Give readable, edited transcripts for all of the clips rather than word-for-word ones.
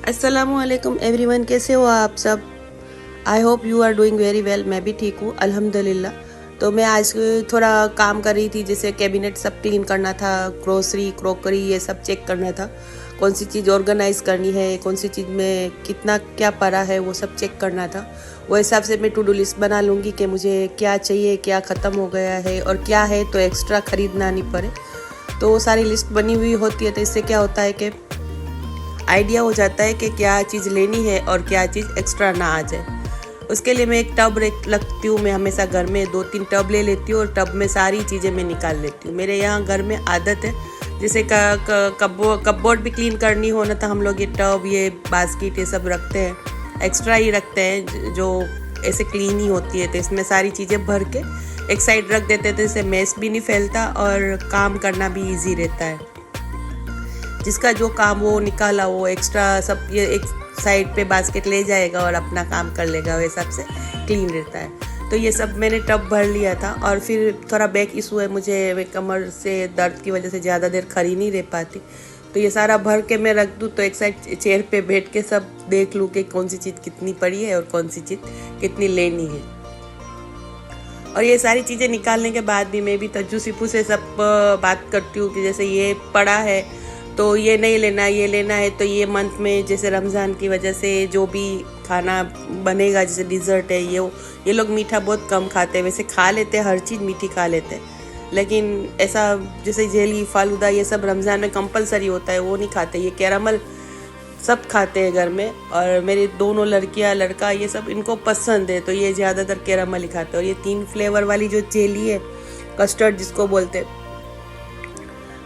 अस्सलामुअलैकुम एवरीवन, कैसे हो आप सब। I hope you are doing very well. मैं भी ठीक हूँ अल्हम्दुलिल्लाह। तो मैं आज थोड़ा काम कर रही थी, जैसे कैबिनेट सब क्लीन करना था, ग्रोसरी क्रोकरी ये सब चेक करना था, कौन सी चीज़ ऑर्गेनाइज करनी है, कौन सी चीज़ में कितना क्या पड़ा है वो सब चेक करना था। वो हिसाब से मैं टू डू लिस्ट बना लूँगी कि मुझे क्या चाहिए, क्या ख़त्म हो गया है और क्या है तो एक्स्ट्रा ख़रीदना नहीं पड़े। तो वो सारी लिस्ट बनी हुई होती है, तो इससे क्या होता है कि आइडिया हो जाता है कि क्या चीज़ लेनी है और क्या चीज़ एक्स्ट्रा ना आ जाए। उसके लिए मैं एक टब रखती हूँ। मैं हमेशा घर में 2-3 टब ले लेती हूँ और टब में सारी चीज़ें मैं निकाल लेती हूँ। मेरे यहाँ घर में आदत है, जैसे कपबोर्ड भी क्लीन करनी हो ना, तो हम लोग ये टब ये बास्केट ये सब रखते हैं, एक्स्ट्रा ही रखते हैं जो ऐसे क्लीन ही होती है। तो इसमें सारी चीज़ें भर के एक साइड रख देते थे, इससे मेस भी नहीं फैलता और काम करना भी ईजी रहता है। जिसका जो काम वो निकाला वो एक्स्ट्रा सब ये एक साइड पे बास्केट ले जाएगा और अपना काम कर लेगा, वैसे सबसे क्लीन रहता है। तो ये सब मैंने टब भर लिया था। और फिर थोड़ा बैक इशू है मुझे, कमर से दर्द की वजह से ज़्यादा देर खड़ी नहीं रह पाती, तो ये सारा भर के मैं रख दूँ तो एक साइड चेयर पे बैठ के सब देख लूँ कि कौन सी चीज़ कितनी पड़ी है और कौन सी चीज़ कितनी लेनी है। और ये सारी चीज़ें निकालने के बाद भी मैं भी तज्जू सिपू से सब बात करती हूँ कि जैसे ये पड़ा है तो ये नहीं लेना, ये लेना है। तो ये मंथ में जैसे रमज़ान की वजह से जो भी खाना बनेगा, जैसे डिज़र्ट है, ये लोग मीठा बहुत कम खाते हैं। वैसे खा लेते हैं, हर चीज़ मीठी खा लेते हैं, लेकिन ऐसा जैसे जेली फालूदा ये सब रमज़ान में कंपलसरी होता है, वो नहीं खाते। ये कैरामल सब खाते हैं घर में, और मेरी दोनों लड़कियां लड़का ये सब इनको पसंद है, तो ये ज़्यादातर कैरामल ही खाते हैं। और ये 3 फ्लेवर वाली जो जेली है, कस्टर्ड जिसको बोलते हैं,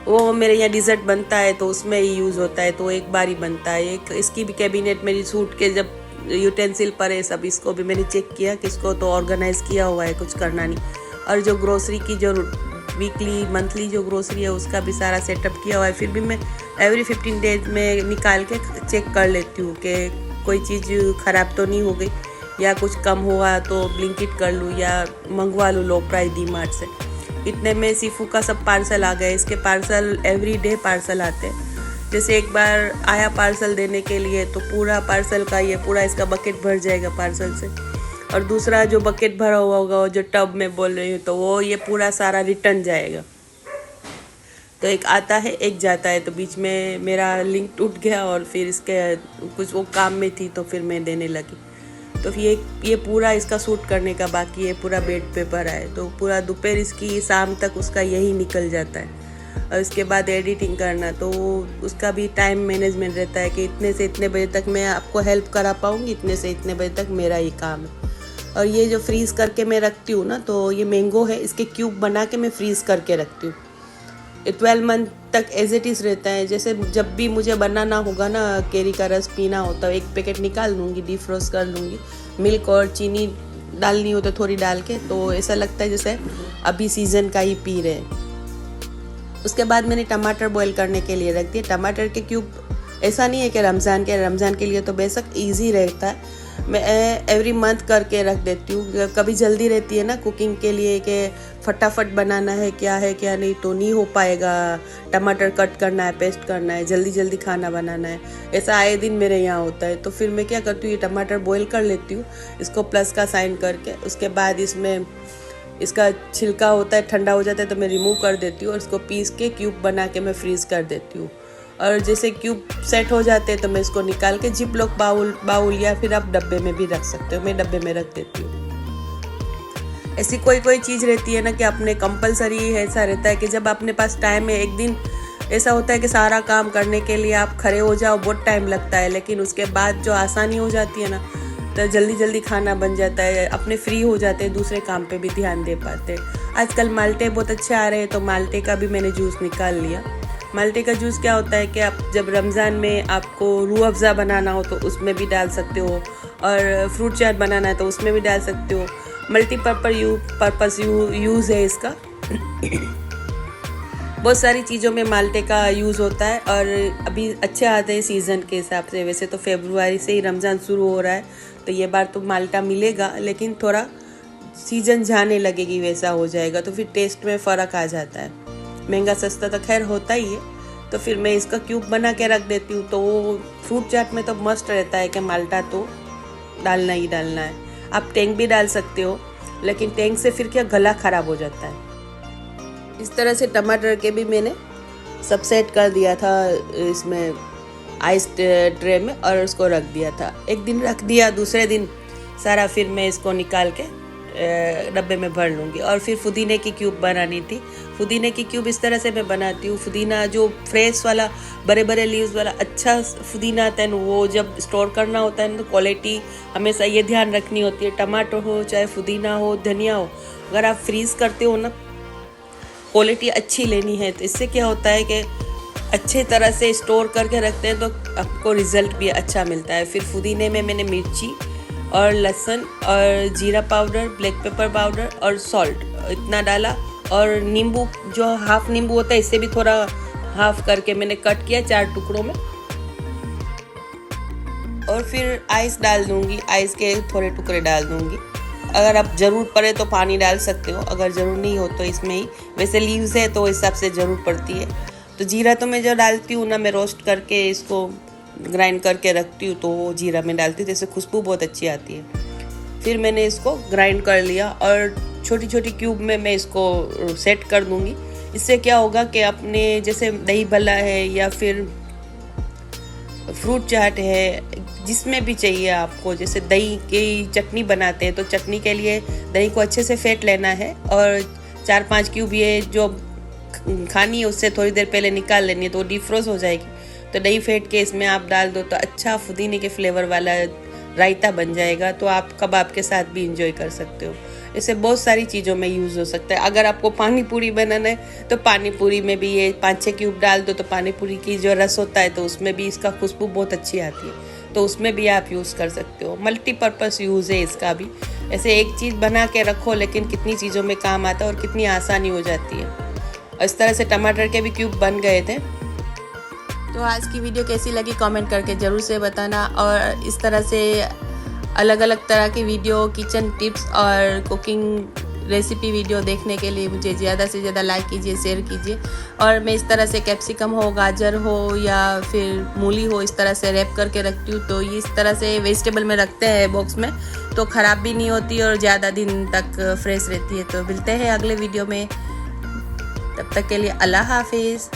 वो मेरे यहाँ डिज़र्ट बनता है तो उसमें ही यूज़ होता है, तो एक बार ही बनता है। एक इसकी भी कैबिनेट मेरी सूट के जब यूटेंसिल पर है सब, इसको भी मैंने चेक किया कि इसको तो ऑर्गेनाइज़ किया हुआ है, कुछ करना नहीं। और जो ग्रोसरी की जो वीकली मंथली जो ग्रोसरी है उसका भी सारा सेटअप किया हुआ है। फिर भी मैं एवरी 15 डेज में निकाल के चेक कर लेती हूँ कि कोई चीज़ ख़राब तो नहीं हो गई, या कुछ कम हुआ तो ब्लिंकिट कर लूँ या मंगवा लूँ लो प्राइस डी-मार्ट से। इतने में सीफू का सब पार्सल आ गए। इसके पार्सल एवरी डे पार्सल आते हैं। जैसे एक बार आया पार्सल देने के लिए तो पूरा पार्सल का ये पूरा इसका बकेट भर जाएगा पार्सल से, और दूसरा जो बकेट भरा हुआ होगा जो टब में बोल रही हूँ, तो वो ये पूरा सारा रिटर्न जाएगा। तो एक आता है एक जाता है, तो बीच में मेरा लिंक टूट गया और फिर इसके कुछ वो काम में थी तो फिर मैं देने लगी। तो ये पूरा इसका सूट करने का बाकी है, पूरा बेड पे भरा है, तो पूरा दोपहर इसकी शाम तक उसका यही निकल जाता है। और इसके बाद एडिटिंग करना, तो उसका भी टाइम मैनेजमेंट रहता है कि इतने से इतने बजे तक मैं आपको हेल्प करा पाऊँगी, इतने से इतने बजे तक मेरा ही काम है। और ये जो फ्रीज़ करके मैं रखती हूँ ना, तो ये मैंगो है, इसके क्यूब बना के मैं फ्रीज़ करके रखती हूँ। 12 मंथ तक एज इट इज़ रहता है। जैसे जब भी मुझे बनाना होगा ना, केरी का रस पीना होता है, एक पैकेट निकाल लूँगी, डिफ्रोस्ट कर लूँगी, मिल्क और चीनी डालनी हो तो थोड़ी डाल के, तो ऐसा लगता है जैसे अभी सीज़न का ही पी रहे हैं। उसके बाद मैंने टमाटर बॉईल करने के लिए रख दिए। टमाटर के क्यूब ऐसा नहीं है कि रमज़ान के लिए तो बेशक ईजी रहता है, मैं एवरी मंथ करके रख देती हूँ। कभी जल्दी रहती है ना कुकिंग के लिए कि फटाफट बनाना है क्या नहीं, तो नहीं हो पाएगा। टमाटर कट करना है, पेस्ट करना है, जल्दी जल्दी खाना बनाना है, ऐसा आए दिन मेरे यहाँ होता है। तो फिर मैं क्या करती हूँ, ये टमाटर बॉईल कर लेती हूँ, इसको प्लस का साइन करके। उसके बाद इसमें इसका छिलका होता है, ठंडा हो जाता है तो मैं रिमूव कर देती हूँ और इसको पीस के क्यूब बना के मैं फ्रीज़ कर देती हूँ। और जैसे क्यूब सेट हो जाते हैं तो मैं इसको निकाल के जिप लॉक बाउल या फिर आप डब्बे में भी रख सकते हो, मैं डब्बे में रख देती हूँ। ऐसी कोई चीज़ रहती है ना कि अपने कंपलसरी ऐसा रहता है कि जब अपने पास टाइम है, एक दिन ऐसा होता है कि सारा काम करने के लिए आप खड़े हो जाओ, बहुत टाइम लगता है, लेकिन उसके बाद जो आसानी हो जाती है ना, तो जल्दी जल्दी खाना बन जाता है, अपने फ्री हो जाते हैं, दूसरे काम पे भी ध्यान दे पाते हैं। आजकल माल्टे बहुत अच्छे आ रहे हैं, तो माल्टे का भी मैंने जूस निकाल लिया। माल्टे का जूस क्या होता है कि आप जब रमज़ान में आपको रूह अफ़ज़ा बनाना हो तो उसमें भी डाल सकते हो, और फ्रूट चाट बनाना है तो उसमें भी डाल सकते हो। मल्टीपर्पज़ यूज़ है इसका। बहुत सारी चीज़ों में माल्टे का यूज़ होता है, और अभी अच्छे आते हैं सीज़न के हिसाब से। वैसे तो फरवरी से ही रमज़ान शुरू हो रहा है, तो ये बार तो माल्टा मिलेगा, लेकिन थोड़ा सीज़न जाने लगेगी वैसा हो जाएगा, तो फिर टेस्ट में फ़र्क आ जाता है। महंगा सस्ता तो खैर होता ही है, तो फिर मैं इसका क्यूब बना के रख देती हूँ। तो वो फ्रूट चाट में तो मस्ट रहता है कि माल्टा तो डालना ही डालना है। आप टेंग भी डाल सकते हो, लेकिन टेंग से फिर क्या गला ख़राब हो जाता है। इस तरह से टमाटर के भी मैंने सब सेट कर दिया था इसमें आइस ट्रे में और उसको रख दिया था। एक दिन रख दिया, दूसरे दिन सारा फिर मैं इसको निकाल के डब्बे में भर लूँगी। और फिर पुदीने की क्यूब बनानी थी। पुदीने की क्यूब इस तरह से मैं बनाती हूँ। पुदीना जो फ्रेश वाला बड़े बड़े लीव्स वाला अच्छा पुदीना आता है ना, वो जब स्टोर करना होता है ना, तो क्वालिटी हमेशा ये ध्यान रखनी होती है। टमाटो हो चाहे पुदीना हो धनिया हो, अगर आप फ्रीज़ करते हो ना, क्वालिटी अच्छी लेनी है। तो इससे क्या होता है कि अच्छे तरह से स्टोर करके रखते हैं तो आपको रिज़ल्ट भी अच्छा मिलता है। फिर पुदीने में मैंने मिर्ची और लहसुन और जीरा पाउडर, ब्लैक पेपर पाउडर और सॉल्ट इतना डाला। और नींबू जो हाफ नींबू होता है, इससे भी थोड़ा हाफ करके मैंने कट किया 4 टुकड़ों में। और फिर आइस डाल दूँगी, आइस के थोड़े टुकड़े डाल दूँगी। अगर आप ज़रूर पड़े तो पानी डाल सकते हो, अगर ज़रूर नहीं हो तो इसमें ही, वैसे लीव्स है तो हिसाब से ज़रूर पड़ती है। तो जीरा तो मैं जो डालती हूँ ना, मैं रोस्ट करके इसको ग्राइंड करके रखती हूँ, तो वो जीरा में डालती हूँ, जैसे खुशबू बहुत अच्छी आती है। फिर मैंने इसको ग्राइंड कर लिया और छोटी छोटी क्यूब में मैं इसको सेट कर दूँगी। इससे क्या होगा कि अपने जैसे दही भल्ला है या फिर फ्रूट चाट है, जिसमें भी चाहिए आपको, जैसे दही की चटनी बनाते हैं तो चटनी के लिए दही को अच्छे से फेंट लेना है और 4-5 क्यूब ये जो खानी है उससे थोड़ी देर पहले निकाल लेनी है, तो डीप फ्रोज हो जाएगी। तो दही फेंट के इसमें आप डाल दो तो अच्छा पुदीने के फ्लेवर वाला रायता बन जाएगा। तो आप कबाब के साथ भी इंजॉय कर सकते हो। इससे बहुत सारी चीज़ों में यूज़ हो सकता है। अगर आपको पानी पूरी बनाना है तो पानी पूरी में भी ये 5-6 क्यूब डाल दो, तो पानी पूरी की जो रस होता है तो उसमें भी इसका खुशबू बहुत अच्छी आती है, तो उसमें भी आप यूज़ कर सकते हो। मल्टीपर्पज़ यूज़ है इसका भी। ऐसे एक चीज़ बना के रखो, लेकिन कितनी चीज़ों में काम आता है और कितनी आसानी हो जाती है। और इस तरह से टमाटर के भी क्यूब बन गए थे। तो आज की वीडियो कैसी लगी कमेंट करके ज़रूर से बताना। और इस तरह से अलग अलग तरह की वीडियो, किचन टिप्स और कुकिंग रेसिपी वीडियो देखने के लिए मुझे ज़्यादा से ज़्यादा लाइक कीजिए, शेयर कीजिए। और मैं इस तरह से कैप्सिकम हो, गाजर हो या फिर मूली हो, इस तरह से रैप करके रखती हूँ। तो इस तरह से वेजिटेबल में रखते हैं बॉक्स में, तो ख़राब भी नहीं होती और ज़्यादा दिन तक फ्रेश रहती है। तो मिलते हैं अगले वीडियो में, तब तक के लिए अल्लाह हाफिज़।